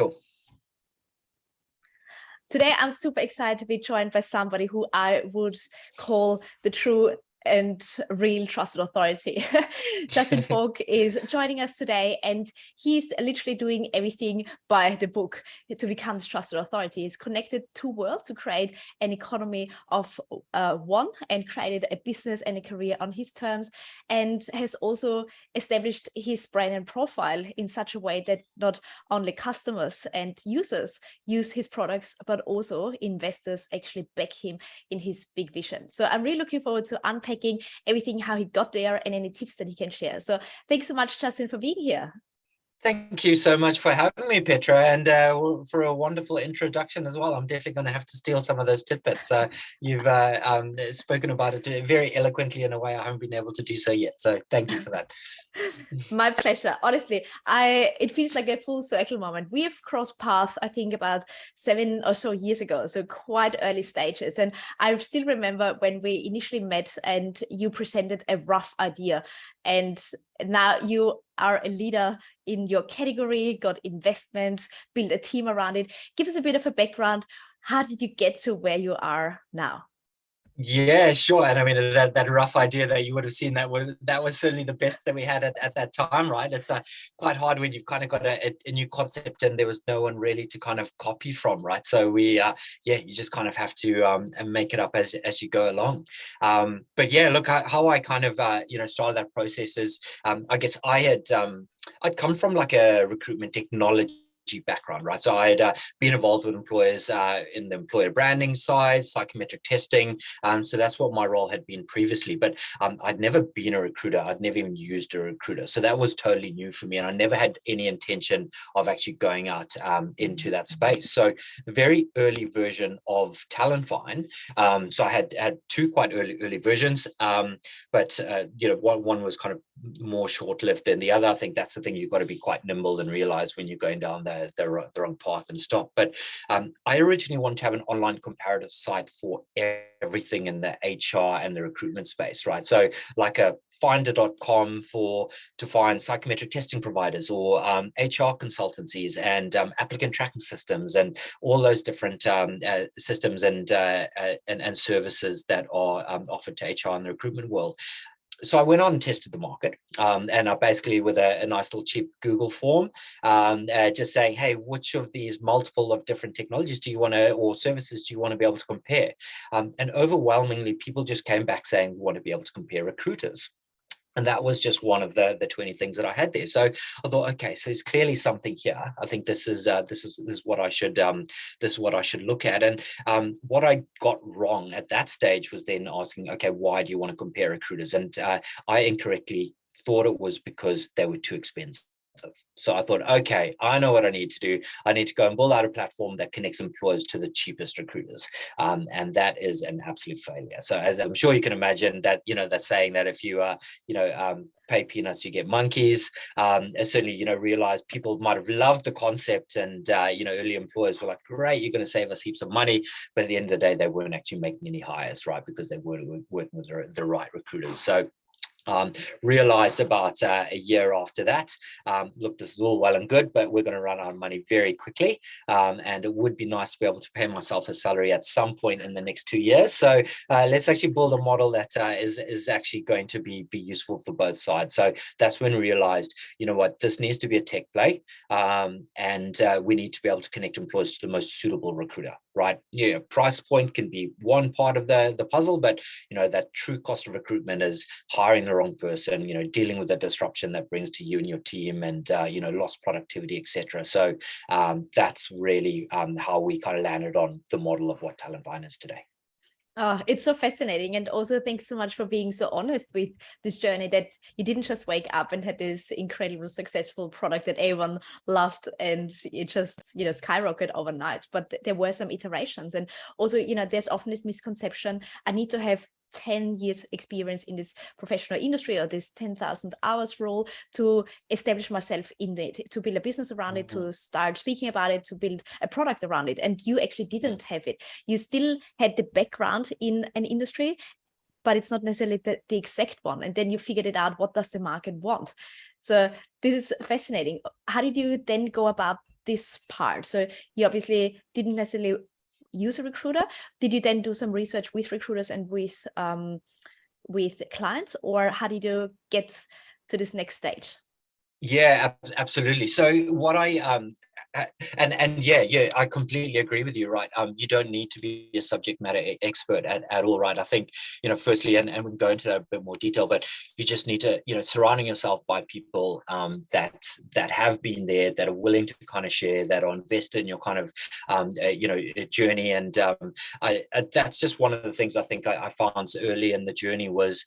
Cool. Today, I'm super excited to be joined by somebody who I would call the true and real trusted authority. Justin Falk is joining us today, and he's literally doing everything by the book to become this trusted authority. He's connected two worlds to create an economy of one, and created a business and a career on his terms, and has also established his brand and profile in such a way that not only customers and users use his products, but also investors actually back him in his big vision. So I'm really looking forward to unpacking everything, how he got there, and any tips that he can share. So thanks so much, Justin, for being here. Thank you so much for having me, Petra, and for a wonderful introduction as well. I'm definitely going to have to steal some of those tidbits. You've spoken about it very eloquently in a way I haven't been able to do so yet. So thank you for that. My pleasure. Honestly, it feels like a full circle moment. We have crossed paths, I think, about 7 or so years ago, so quite early stages. And I still remember when we initially met and you presented a rough idea. And now you are a leader in your category, got investment, build a team around it. Give us a bit of a background. How did you get to where you are now? Yeah, sure. And I mean, that rough idea that you would have seen, that was certainly the best that we had at that time, right? It's quite hard when you've kind of got a new concept and there was no one really to kind of copy from, right? So you just kind of have to make it up as you go along. But yeah, look, how I kind of started that process is, I guess I'd come from like a recruitment technology background, right? So I had been involved with employers in the employer branding side, psychometric testing. So that's what my role had been previously, but I'd never been a recruiter. I'd never even used a recruiter. So that was totally new for me. And I never had any intention of actually going out into that space. So the very early version of TalentVine, so I had two quite early versions, but one was kind of more short-lived than the other. I think that's the thing, you've got to be quite nimble and realize when you're going down the wrong path and stop. But I originally wanted to have an online comparative site for everything in the HR and the recruitment space, right? So like a finder.com to find psychometric testing providers, or HR consultancies, and applicant tracking systems, and all those different systems and services that are offered to HR in the recruitment world. So I went on and tested the market, and I basically, with a nice little cheap Google form, just saying, hey, which of these multiple of different technologies do you want to, or services do you want to be able to compare? And overwhelmingly, people just came back saying, we want to be able to compare recruiters. And that was just one of the 20 things that I had there. So I thought, okay, so there's clearly something here. I think this is what I should look at. And what I got wrong at that stage was then asking, okay, why do you want to compare recruiters? And I incorrectly thought it was because they were too expensive. So I thought, okay, I know what I need to do. I need to go and build out a platform that connects employers to the cheapest recruiters. And that is an absolute failure. So as I'm sure you can imagine, that, that saying that if you pay peanuts, you get monkeys. Certainly, realized people might have loved the concept, and early employers were like, great, you're going to save us heaps of money. But at the end of the day, they weren't actually making any hires, right? Because they weren't working with the right recruiters. So realized about a year after that, look, this is all well and good, but we're going to run out of money very quickly, and it would be nice to be able to pay myself a salary at some point in the next 2 years. So let's actually build a model that is actually going to be useful for both sides. So that's when we realized, what, this needs to be a tech play, and we need to be able to connect employers to the most suitable recruiter, right? Price point can be one part of the puzzle, but that true cost of recruitment is hiring the wrong person, dealing with the disruption that brings to you and your team, and lost productivity, etc. So that's really how we kind of landed on the model of what TalentVine is today. Oh, it's so fascinating. And also thanks so much for being so honest with this journey, that you didn't just wake up and had this incredible successful product that everyone loved and it just, skyrocketed overnight. But there were some iterations. And also, there's often this misconception, I need to have 10 years experience in this professional industry, or this 10,000 hours role to establish myself in it, to build a business around it, to start speaking about it, to build a product around it. And you actually didn't have it. You still had the background in an industry, but it's not necessarily the exact one. And then you figured it out, what does the market want? So this is fascinating. How did you then go about this part? So you obviously didn't necessarily use a recruiter. Did you then do some research with recruiters and with clients, or how did you get to this next stage? Yeah, absolutely. So what and yeah, I completely agree with you, right? You don't need to be a subject matter expert at all, right? I think, firstly, and we can go into that a bit more detail, but you just need to, surrounding yourself by people that have been there, that are willing to kind of share, that are invested in your kind of journey. And that's just one of the things I think I found early in the journey was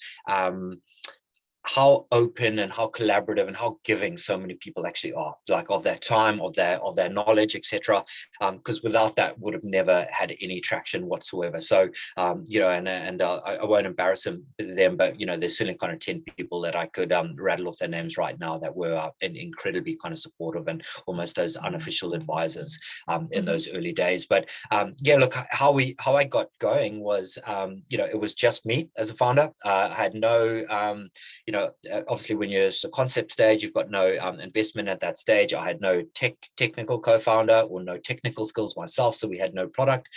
how open and how collaborative and how giving so many people actually are, like of their time, of their knowledge, etc. Because without that, would have never had any traction whatsoever. So I won't embarrass them, but there's certainly kind of 10 people that I could rattle off their names right now that were incredibly kind of supportive and almost as unofficial advisors in those early days. But look, how I got going was it was just me as a founder. I had no obviously when you're a concept stage, you've got no investment at that stage. I had no technical co-founder or no technical skills myself, so we had no product.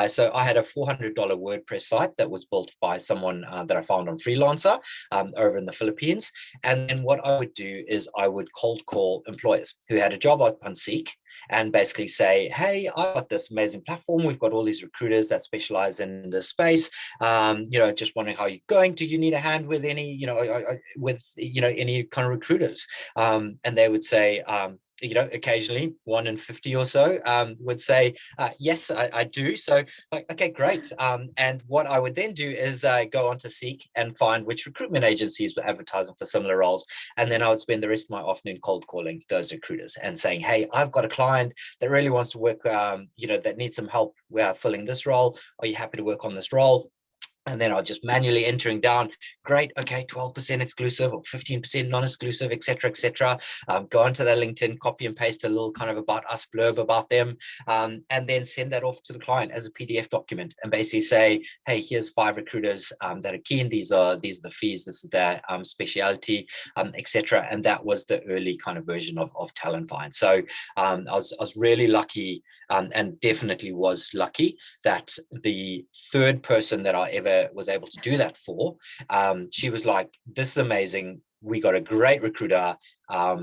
So I had a $400 WordPress site that was built by someone that I found on Freelancer over in the Philippines. And then what I would do is I would cold call employers who had a job up on Seek and basically say, hey, I've got this amazing platform. We've got all these recruiters that specialize in this space. Just wondering how you're going. Do you need a hand with any, any kind of recruiters? And they would say, occasionally 1 in 50 or so would say, yes, I do. So like, okay, great. And what I would then do is go on to Seek and find which recruitment agencies were advertising for similar roles. And then I would spend the rest of my afternoon cold calling those recruiters and saying, hey, I've got a client that really wants to work, that needs some help filling this role. Are you happy to work on this role? And then I'll just manually entering down, great, okay, 12% exclusive or 15% non-exclusive, etc. Go onto their LinkedIn, copy and paste a little kind of about us blurb about them, and then send that off to the client as a PDF document and basically say, hey, here's 5 recruiters that are keen. These are the fees. This is their speciality, etc. And that was the early kind of version of TalentVine. So I was really lucky. And definitely was lucky that the third person that I ever was able to do that for, she was like, this is amazing. We got a great recruiter.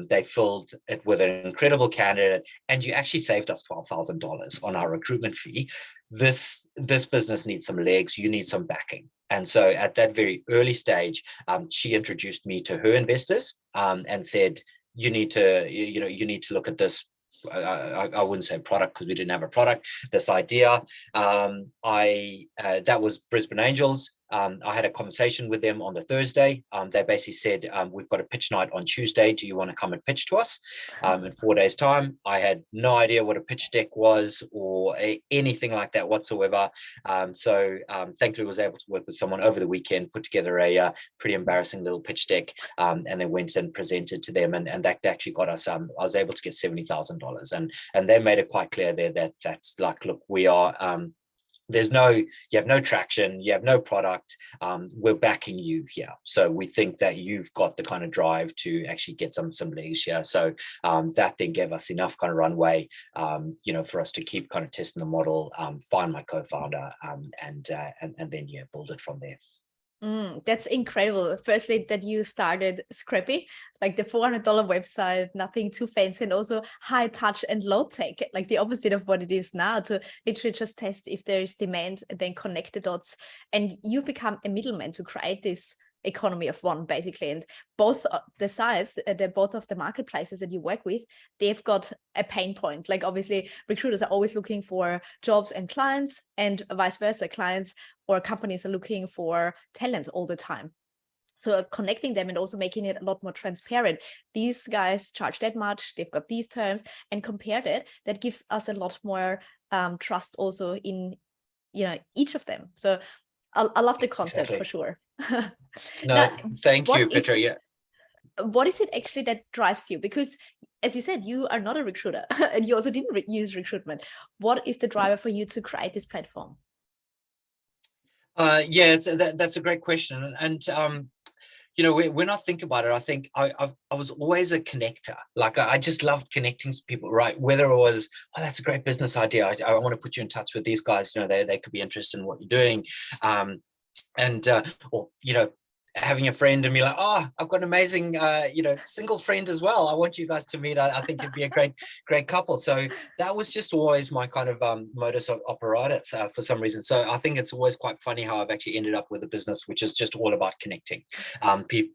They filled it with an incredible candidate, and you actually saved us $12,000 on our recruitment fee. This business needs some legs. You need some backing. And so at that very early stage, she introduced me to her investors and said, you need to look at this. I wouldn't say product because we didn't have a product. This idea, that was Brisbane Angels. I had a conversation with them on the Thursday. They basically said, we've got a pitch night on Tuesday. Do you want to come and pitch to us? In 4 days' time. I had no idea what a pitch deck was or anything like that whatsoever. So thankfully I was able to work with someone over the weekend, put together a pretty embarrassing little pitch deck, and then went and presented to them. And that actually got us, I was able to get $70,000. And they made it quite clear there that that's like, look, we are, you have no traction, you have no product, we're backing you here. So we think that you've got the kind of drive to actually get some leads here. So that then gave us enough kind of runway, for us to keep kind of testing the model, find my co-founder, and then build it from there. That's incredible. Firstly, that you started scrappy, like the $400 website, nothing too fancy, and also high touch and low tech, like the opposite of what it is now, to literally just test if there is demand and then connect the dots. And you become a middleman to create this economy of one, basically. And both the sides, both of the marketplaces that you work with, they've got a pain point. Like obviously recruiters are always looking for jobs and clients, and vice versa, clients or companies are looking for talent all the time. So connecting them and also making it a lot more transparent. These guys charge that much, they've got these terms, and compared it, that gives us a lot more trust also in each of them. So I love the concept. Exactly. For sure. No, now, thank you, Petra. Yeah. What is it actually that drives you? Because as you said, you are not a recruiter and you also didn't use recruitment. What is the driver for you to create this platform? That's a great question. And when I think about it, I think I was always a connector. Like I just loved connecting to people, right? Whether it was, oh, that's a great business idea. I want to put you in touch with these guys. They could be interested in what you're doing. And or having a friend and be like, oh, I've got an amazing single friend as well, I want you guys to meet. I think it'd be a great couple. So that was just always my kind of modus operatus for some reason. So I think it's always quite funny how I've actually ended up with a business which is just all about connecting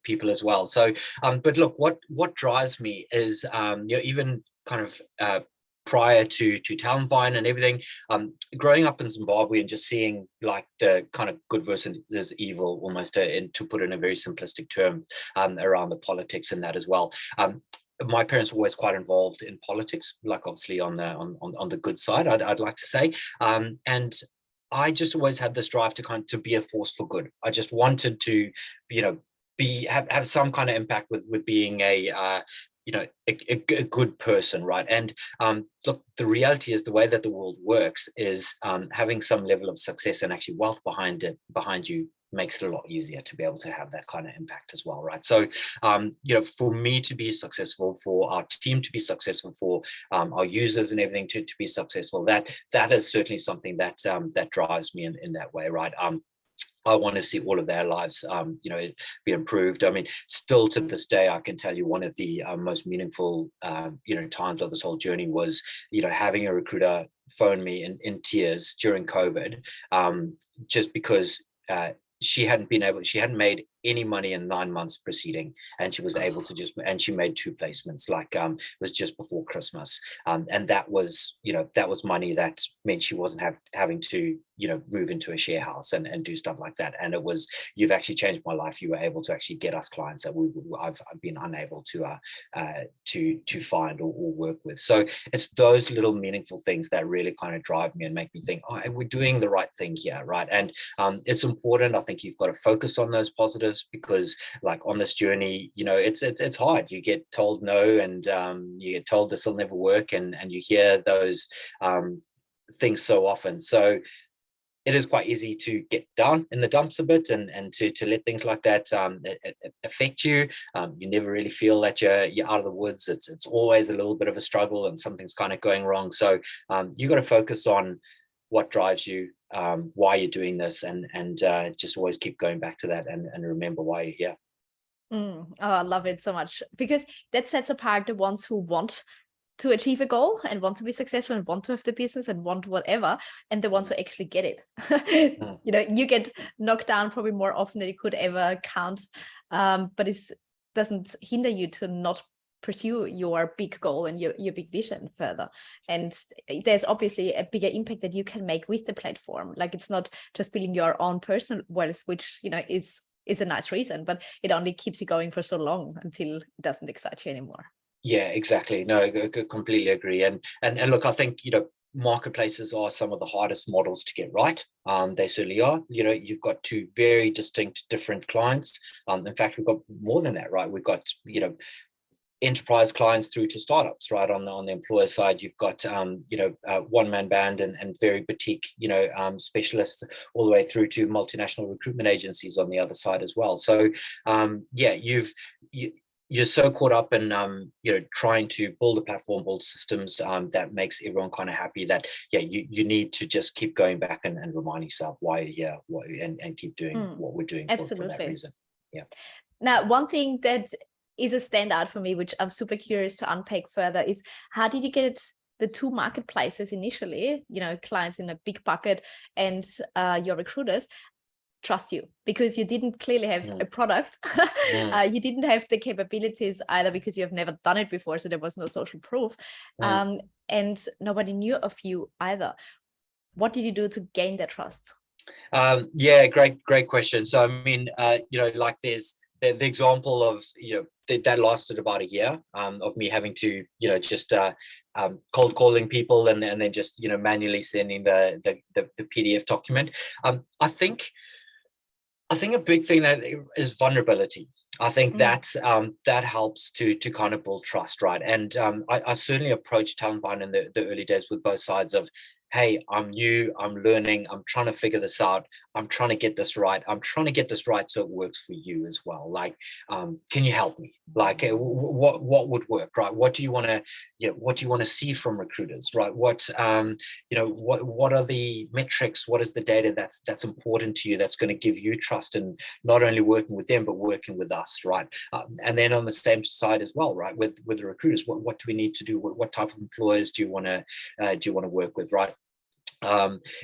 people as well. So but look, what drives me is even kind of prior to TalentVine and everything, growing up in Zimbabwe and just seeing like the kind of good versus evil, almost to put in a very simplistic term, around the politics and that as well. My parents were always quite involved in politics, like obviously on the good side, I'd like to say, and I just always had this drive to be a force for good. I just wanted to, have some kind of impact with being a good person, right? And look, the reality is the way that the world works is having some level of success and actually wealth behind you makes it a lot easier to be able to have that kind of impact as well, right? So for me to be successful, for our team to be successful, for our users and everything to be successful, that is certainly something that drives me in that way, right? I want to see all of their lives, be improved. I mean, still to this day, I can tell you one of the most meaningful, times of this whole journey was, having a recruiter phone me in tears during COVID, just because she hadn't made any money in 9 months preceding, and she was able to and she made 2 placements, like it was just before Christmas, and that was money that meant she wasn't having to move into a share house and do stuff like that. And it was, you've actually changed my life. You were able to actually get us clients that I've been unable to find or work with. So it's those little meaningful things that really kind of drive me and make me think, oh, we're doing the right thing here, right? And it's important. I think you've got to focus on those positives, because like on this journey, it's hard. You get told no, and you get told this will never work, and you hear those things so often. So it is quite easy to get down in the dumps a bit, and to let things like that affect you. You never really feel that you're out of the woods. It's always a little bit of a struggle, and something's kind of going wrong. So you got to focus on what drives you, why you're doing this, and just always keep going back to that, and remember why you're here. Oh, I love it so much, because that sets apart the ones who want to achieve a goal and want to be successful and want to have the business and want whatever, and the ones who actually get it. You get knocked down probably more often than you could ever count, but it doesn't hinder you to not pursue your big goal and your big vision further. And there's obviously a bigger impact that you can make with the platform. Like, it's not just building your own personal wealth, which is a nice reason, but it only keeps you going for so long until it doesn't excite you anymore. Yeah, exactly. No, I completely agree. And look, I think marketplaces are some of the hardest models to get right. They certainly are. You've got 2 very distinct, different clients. In fact, we've got more than that, right? We've got enterprise clients through to startups, right? On the employer side, you've got one-man band and very boutique specialists, all the way through to multinational recruitment agencies on the other side as well. So you're so caught up in trying to build a platform, build systems that makes everyone kind of happy, that you need to just keep going back and remind yourself why you're here, and keep doing what we're doing for that reason. Yeah. Now, one thing that is a standout for me, which I'm super curious to unpack further, is how did you get the 2 marketplaces initially, clients in a big bucket and your recruiters trust you, because you didn't clearly have a product. You didn't have the capabilities either, because you have never done it before, so there was no social proof, and nobody knew of you either. What did you do to gain that trust? Great question. So I mean, like there's the example of that lasted about a year of me having to just cold calling people and then just manually sending the PDF document. I think a big thing that is vulnerability. I think that helps to kind of build trust, right? And I certainly approached TalentVine in the early days with both sides of, hey, I'm new, I'm learning, I'm trying to figure this out, I'm trying to get this right, I'm trying to get this right so it works for you as well. Like, can you help me? Like, what would work, right? What do you want to, what do you want to see from recruiters, right? What, what are the metrics? What is the data that's important to you, that's going to give you trust in not only working with them but working with us, right? And then on the same side as well, right, with the recruiters, what do we need to do? What type of employers do you want to work with, right?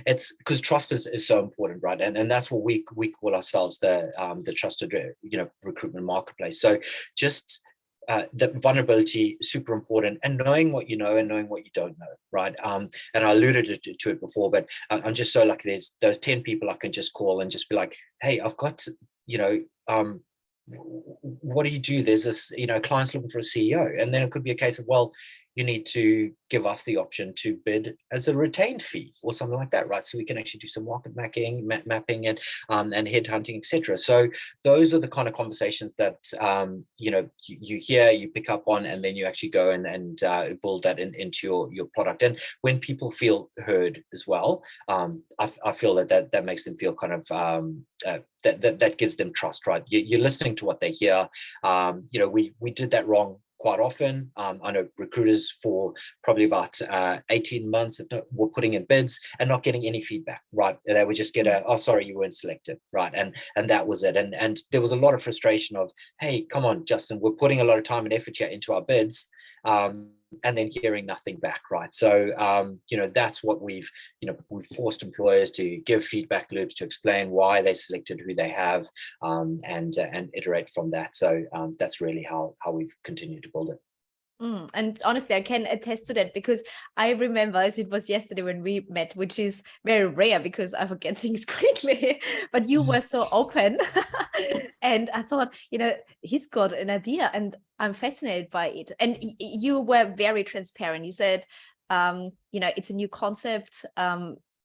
It's because trust is so important, right? And that's what we call ourselves, the trusted recruitment marketplace. So just the vulnerability, super important, and knowing what you know and knowing what you don't know, right? And I alluded to it before, but I'm just so lucky there's those 10 people I can just call and just be like, hey, I've got, what do you do? There's this, client's looking for a CEO. And then it could be a case of, well, you need to give us the option to bid as a retained fee or something like that, right? So we can actually do some market mapping and headhunting, etc. So those are the kind of conversations that you hear, you pick up on, and then you actually go and build that into your product. And when people feel heard as well, I feel that makes them feel kind of that gives them trust, right? You're listening to what they hear. We did that wrong quite often. I know recruiters for probably about 18 months were putting in bids and not getting any feedback, right? They would just get oh, sorry, you weren't selected, right? And that was it. And there was a lot of frustration of, hey, come on, Justin, we're putting a lot of time and effort here into our bids. And then hearing nothing back, right? So that's what we've forced employers to give feedback loops to explain why they selected who they have, and iterate from that. So that's really how we've continued to build it. And honestly, I can attest to that, because I remember, as it was yesterday when we met, which is very rare because I forget things quickly, but you were so open. And I thought, he's got an idea and I'm fascinated by it. And you were very transparent. You said, it's a new concept.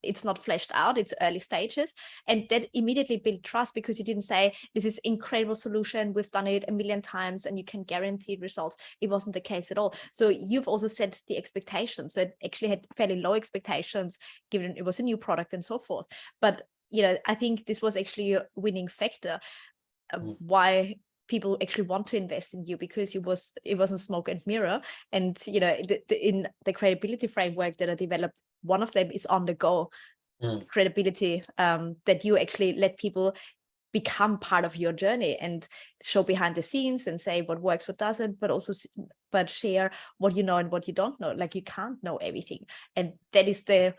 It's not fleshed out, it's early stages. And that immediately built trust, because you didn't say, this is incredible solution, we've done it a million times and you can guarantee results. It wasn't the case at all. So you've also set the expectations. So it actually had fairly low expectations, given it was a new product and so forth. But, I think this was actually a winning factor, why people actually want to invest in you, because it wasn't smoke and mirror. And in the credibility framework that I developed, one of them is on the go credibility, that you actually let people become part of your journey and show behind the scenes and say what works, what doesn't, but also share what you know and what you don't know. Like, you can't know everything, and that is the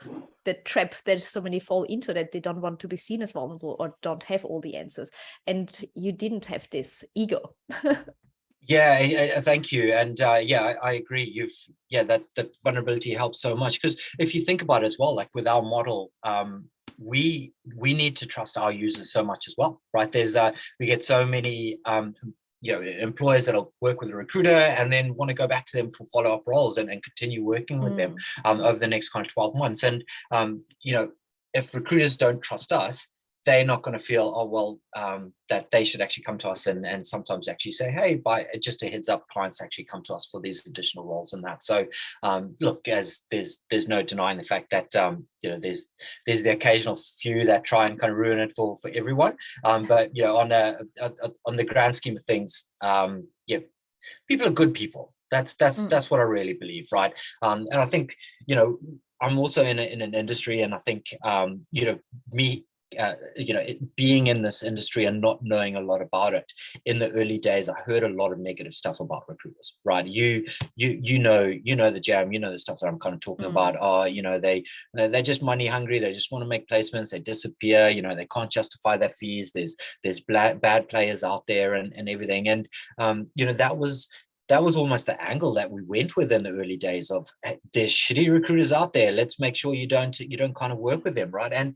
trap that so many fall into, that they don't want to be seen as vulnerable or don't have all the answers. And you didn't have this ego. Yeah, thank you. And I agree. That vulnerability helps so much, because if you think about it as well, like with our model, we need to trust our users so much as well, right? There's we get so many employers that'll work with a recruiter and then want to go back to them for follow-up roles and continue working with them over the next kind of 12 months. And if recruiters don't trust us, they're not going to feel, oh, well, that they should actually come to us and sometimes actually say, hey, just a heads up, clients actually come to us for these additional roles and that. So look, as there's no denying the fact that there's the occasional few that try and kind of ruin it for everyone, but on the grand scheme of things, people are good people. That's what I really believe, right? And I think I'm also in an industry, and I think me being in this industry and not knowing a lot about it, in the early days I heard a lot of negative stuff about recruiters, right? You know the jam, the stuff that I'm kind of talking about. They're just money hungry, they just want to make placements, they disappear, they can't justify their fees, there's bad players out there and everything. And that was almost the angle that we went with in the early days of, hey, there's shitty recruiters out there. Let's make sure you don't kind of work with them, right? And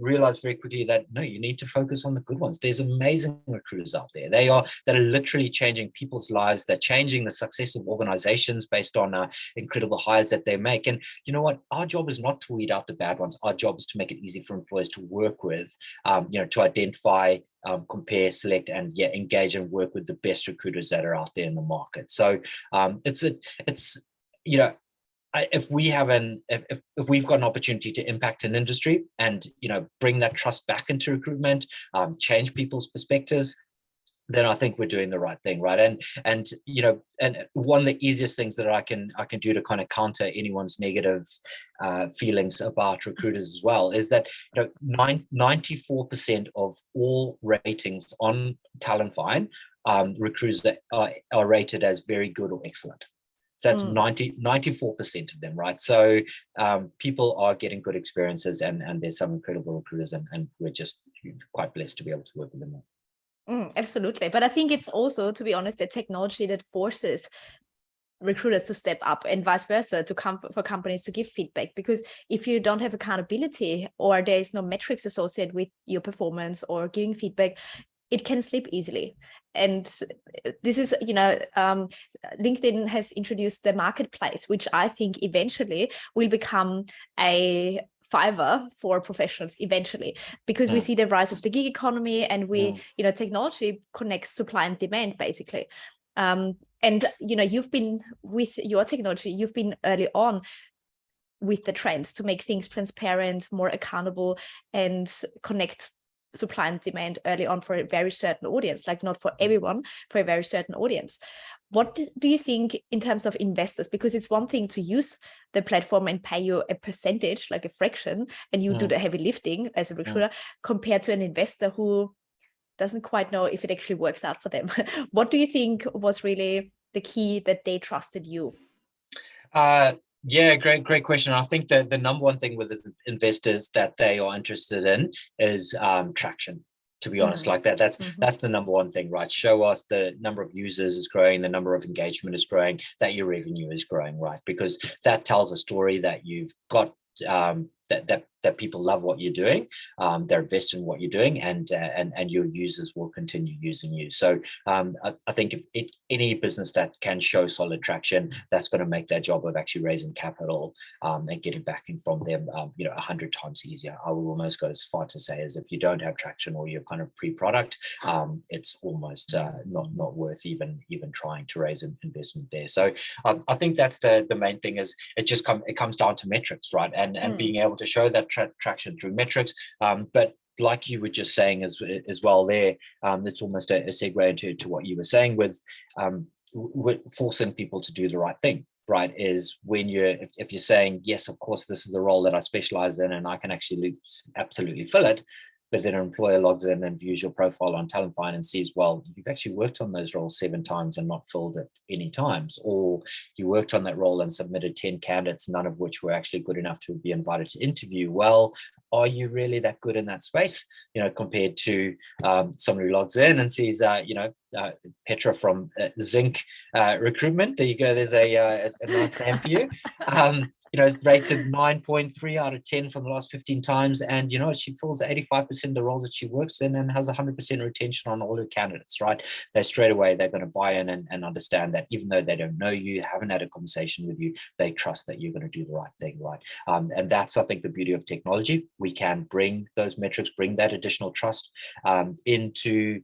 realize very quickly that no, you need to focus on the good ones. There's amazing recruiters out there. That are literally changing people's lives. They're changing the success of organizations based on incredible hires that they make. And you know what? Our job is not to weed out the bad ones. Our job is to make it easy for employers to work with, to identify, compare, select, and engage and work with the best recruiters that are out there in the market. So it's if we've got an opportunity to impact an industry and, bring that trust back into recruitment, change people's perspectives, then I think we're doing the right thing, right? And one of the easiest things that I can do to kind of counter anyone's negative feelings about recruiters as well is that 94% of all ratings on TalentVine, recruiters that are rated as very good or excellent. So that's 94% of them, right? So people are getting good experiences, and there's some incredible recruiters, and we're just quite blessed to be able to work with them all. Absolutely. But I think it's also, to be honest, the technology that forces recruiters to step up, and vice versa, for companies to give feedback. Because if you don't have accountability, or there is no metrics associated with your performance or giving feedback, it can slip easily. And this is, LinkedIn has introduced the marketplace, which I think eventually will become a Fiverr for professionals eventually, because we see the rise of the gig economy, and technology connects supply and demand basically. And you've been with your technology, you've been early on with the trends to make things transparent, more accountable, and connect supply and demand early on for a very certain audience, like not for everyone, for a very certain audience. What do you think in terms of investors? Because it's one thing to use the platform and pay you a percentage, like a fraction, and you do the heavy lifting as a recruiter, compared to an investor who doesn't quite know if it actually works out for them. What do you think was really the key that they trusted you? Yeah, great question. I think that the number one thing with investors that they are interested in is traction. To be honest, like that's the number one thing, right? Show us the number of users is growing, the number of engagement is growing, that your revenue is growing, right? Because that tells a story that you've got that people love what you're doing, they're invested in what you're doing, and your users will continue using you. So I think if any business that can show solid traction, that's going to make their job of actually raising capital and getting backing from them 100 times easier. I will almost go as far to say as if you don't have traction, or you're kind of pre-product, it's almost not worth even trying to raise an investment there. So I think that's the main thing, is it comes down to metrics, right? And being able to show that traction through metrics, but like you were just saying as well there, it's almost a segue into what you were saying with forcing people to do the right thing, right? Is when if you're saying, yes, of course, this is the role that I specialize in and I can actually absolutely fill it, but then an employer logs in and views your profile on TalentVine and sees, well, you've actually worked on those roles 7 times and not filled it any times, or you worked on that role and submitted 10 candidates, none of which were actually good enough to be invited to interview. Well, are you really that good in that space? Compared to someone who logs in and sees, Petra from Zinc Recruitment. There you go. There's a nice name for you. Rated 9.3 out of 10 from the last 15 times. And, she fills 85% of the roles that she works in and has 100% retention on all her candidates, right? Straight away, they're going to buy in and understand that even though they don't know you, haven't had a conversation with you, they trust that you're going to do the right thing, right? And that's, I think, the beauty of technology. We can bring those metrics, bring that additional trust into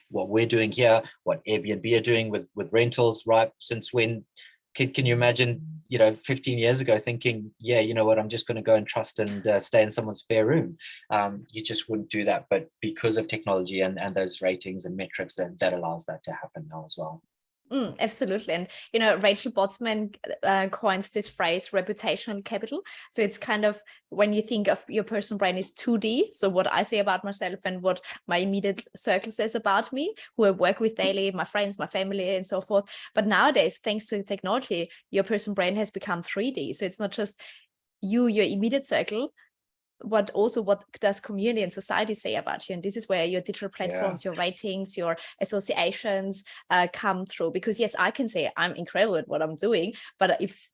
what we're doing here, what Airbnb are doing with rentals, right? Since when? Can you imagine, 15 years ago thinking, yeah, you know what, I'm just going to go and trust and stay in someone's spare room. You just wouldn't do that. But because of technology and those ratings and metrics, that allows that to happen now as well. Absolutely. And, Rachel Botsman coins this phrase, reputational capital. So it's kind of when you think of your personal brand is 2D. So what I say about myself and what my immediate circle says about me, who I work with daily, my friends, my family, and so forth. But nowadays, thanks to technology, your personal brand has become 3D. So it's not just you, your immediate circle, but also what does community and society say about you? And this is where your digital platforms, your ratings, your associations come through. Because yes, I can say I'm incredible at what I'm doing, but if,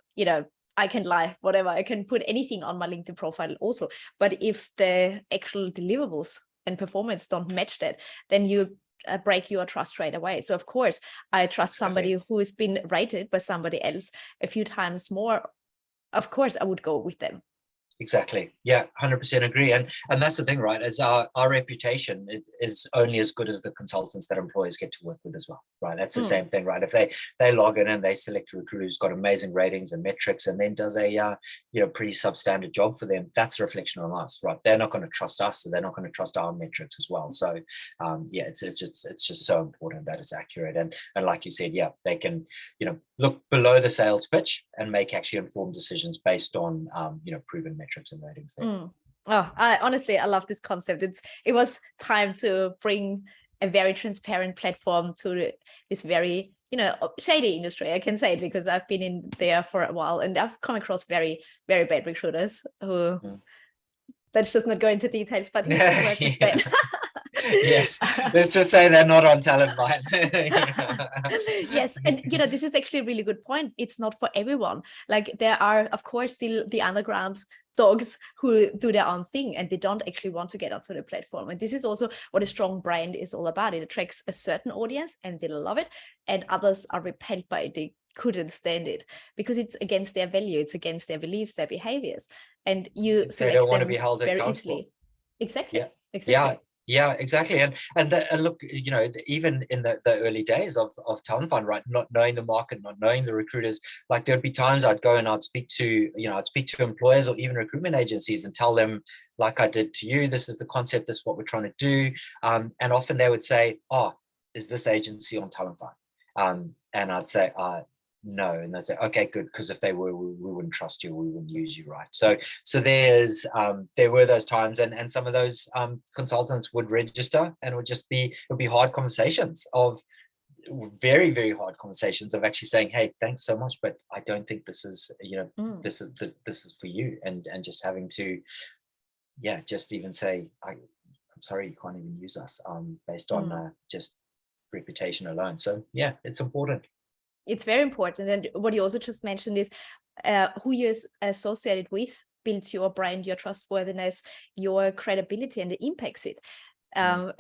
I can lie, whatever, I can put anything on my LinkedIn profile also. But if the actual deliverables and performance don't match that, then you break your trust straight away. So of course, I trust somebody who has been rated by somebody else a few times more. Of course, I would go with them. Exactly. Yeah, 100% agree. And that's the thing, right? Is our reputation is only as good as the consultants that employers get to work with as well. right? That's the same thing, right? If they log in and they select a recruiter who's got amazing ratings and metrics and then does a pretty substandard job for them, that's a reflection on us, right? They're not going to trust us, so they're not going to trust our metrics as well. So it's just so important that it's accurate, and like you said, they can look below the sales pitch and make actually informed decisions based on proven metrics and ratings there. Oh, I love this concept. It was time to bring a very transparent platform to this very shady industry. I can say it because I've been in there for a while, and I've come across very, very bad recruiters who let's just not go into details, but yes, let's just say they're not on TalentVine. Yes, and this is actually a really good point. It's not for everyone. Like, there are, of course, still the underground dogs who do their own thing and they don't actually want to get onto the platform. And this is also what a strong brand is all about. It attracts a certain audience and they love it, and others are repelled by it. They couldn't stand it because it's against their value, it's against their beliefs, their behaviors, and you they don't want to be held very accountable. Easily. Exactly. Yeah, exactly. And look, even in the early days of TalentVine, right, not knowing the market, not knowing the recruiters, like there'd be times I'd go and I'd speak to employers or even recruitment agencies and tell them, like I did to you, this is the concept, this is what we're trying to do. And often they would say, oh, is this agency on TalentVine? And I'd say, no, and they'd say, okay, good, because if they were, we wouldn't trust you, we wouldn't use you, right? So there were those times, and some of those consultants would register, and it would be hard conversations, of very, very hard conversations of actually saying, hey, thanks so much, but I don't think this is this is for you, and just having to just even say, I'm sorry, you can't even use us based on just reputation alone. So it's important. It's very important. And what you also just mentioned is who you're associated with builds your brand, your trustworthiness, your credibility, and it impacts it.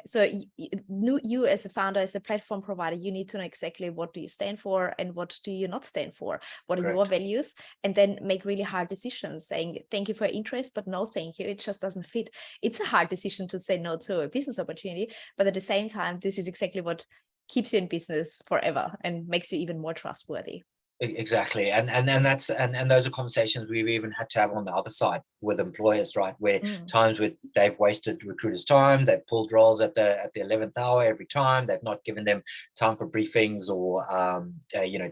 So you as a founder, as a platform provider, you need to know exactly what do you stand for and what do you not stand for, what are your values, and then make really hard decisions saying thank you for your interest, but no thank you, it just doesn't fit. It's a hard decision to say no to a business opportunity, but at the same time, this is exactly what keeps you in business forever and makes you even more trustworthy. Exactly, and that's and those are conversations we've even had to have on the other side with employers, right? Where times where they've wasted recruiters' time, they've pulled roles at the 11th hour every time, they've not given them time for briefings or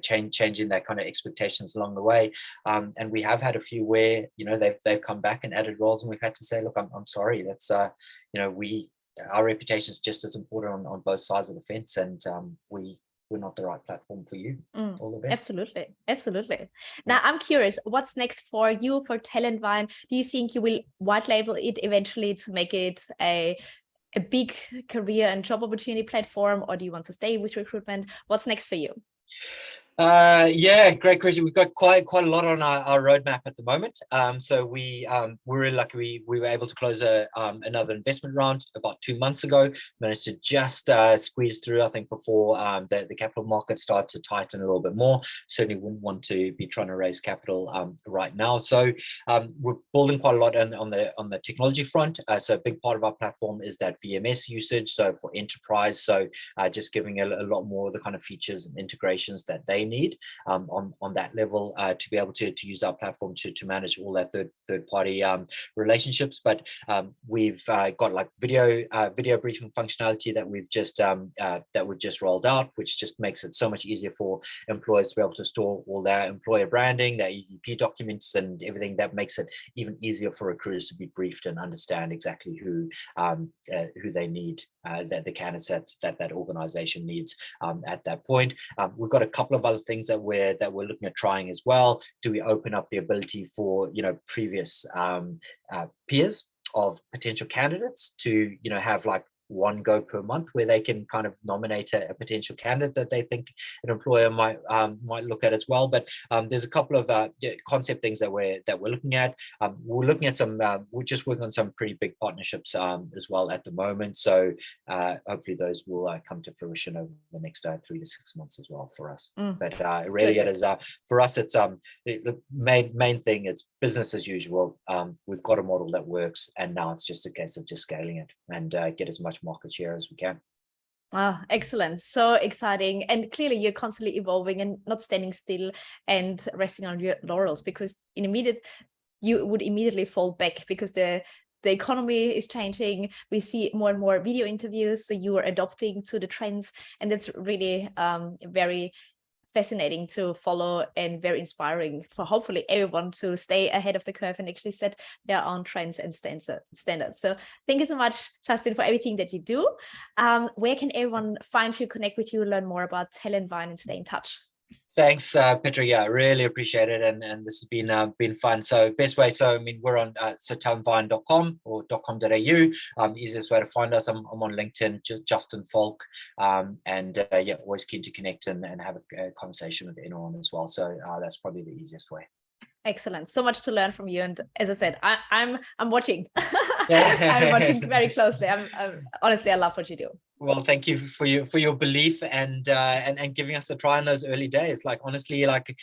changing their kind of expectations along the way. And we have had a few where they've come back and added roles, and we've had to say, look, I'm sorry, that's our reputation is just as important on both sides of the fence, and we're not the right platform for you. All the best. Absolutely. Now I'm curious, what's next for you, for TalentVine? Do you think you will white label it eventually to make it a big career and job opportunity platform, or do you want to stay with recruitment? What's next for you? Great question. We've got quite a lot on our roadmap at the moment. So we're really lucky. We were able to close another investment round about 2 months ago. Managed to just squeeze through, I think, before the capital markets start to tighten a little bit more. Certainly wouldn't want to be trying to raise capital right now. So we're building quite a lot on the technology front. So a big part of our platform is that VMS usage. So for enterprise, so just giving a lot more of the kind of features and integrations that they need on that level to be able to use our platform to manage all that third party relationships. But we've got like video briefing functionality that we've just rolled out, which just makes it so much easier for employers to be able to store all their employer branding, their EVP documents, and everything. That makes it even easier for recruiters to be briefed and understand exactly who they need, that the candidates that organization needs at that point. We've got a couple of other things that we're looking at trying as well. Do we open up the ability for previous peers of potential candidates to have like one go per month where they can kind of nominate a potential candidate that they think an employer might look at as well. But there's a couple of concept things that we're looking at. We're looking at we're just working on some pretty big partnerships as well at the moment. So hopefully those will come to fruition over the next 3 to 6 months as well for us. But really, it is for us. It's the main thing is business as usual. We've got a model that works, and now it's just a case of just scaling it and get as much market share as we can. Oh, excellent. So exciting. And clearly you're constantly evolving and not standing still and resting on your laurels, because you would immediately fall back, because the economy is changing. We see more and more video interviews, so you are adopting to the trends, and that's really very fascinating to follow and very inspiring for hopefully everyone to stay ahead of the curve and actually set their own trends and standards. So thank you so much, Justin, for everything that you do. Where can everyone find you, connect with you, learn more about TalentVine, and stay in touch? Thanks, Petra. Yeah, I really appreciate it, and this has been fun. So best way, so I mean, we're on talentvine.com or .com.au. Easiest way to find us. I'm on LinkedIn, Justin Falk, and yeah, always keen to connect and have a conversation with anyone as well. So that's probably the easiest way. Excellent. So much to learn from you. And as I said, I'm watching. I'm watching very closely. I'm honestly, I love what you do. Well, thank you for your belief and giving us a try in those early days. Like, honestly, like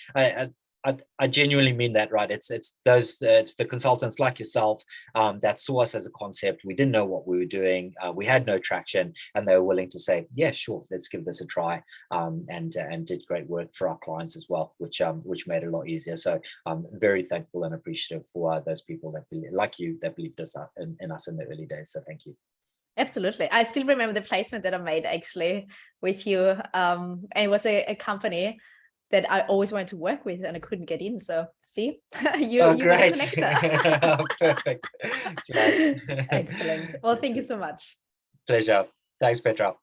I genuinely mean that, right? It's the consultants like yourself that saw us as a concept. We didn't know what we were doing. We had no traction, and they were willing to say, yeah, sure, let's give this a try, and did great work for our clients as well, which made it a lot easier. So I'm very thankful and appreciative for those people that like you that believed us in us in the early days. So thank you. Absolutely. I still remember the placement that I made actually with you. And it was a company that I always wanted to work with, and I couldn't get in. So see, you great. connector. Perfect. Excellent. Well, thank you so much. Pleasure. Thanks, Petra.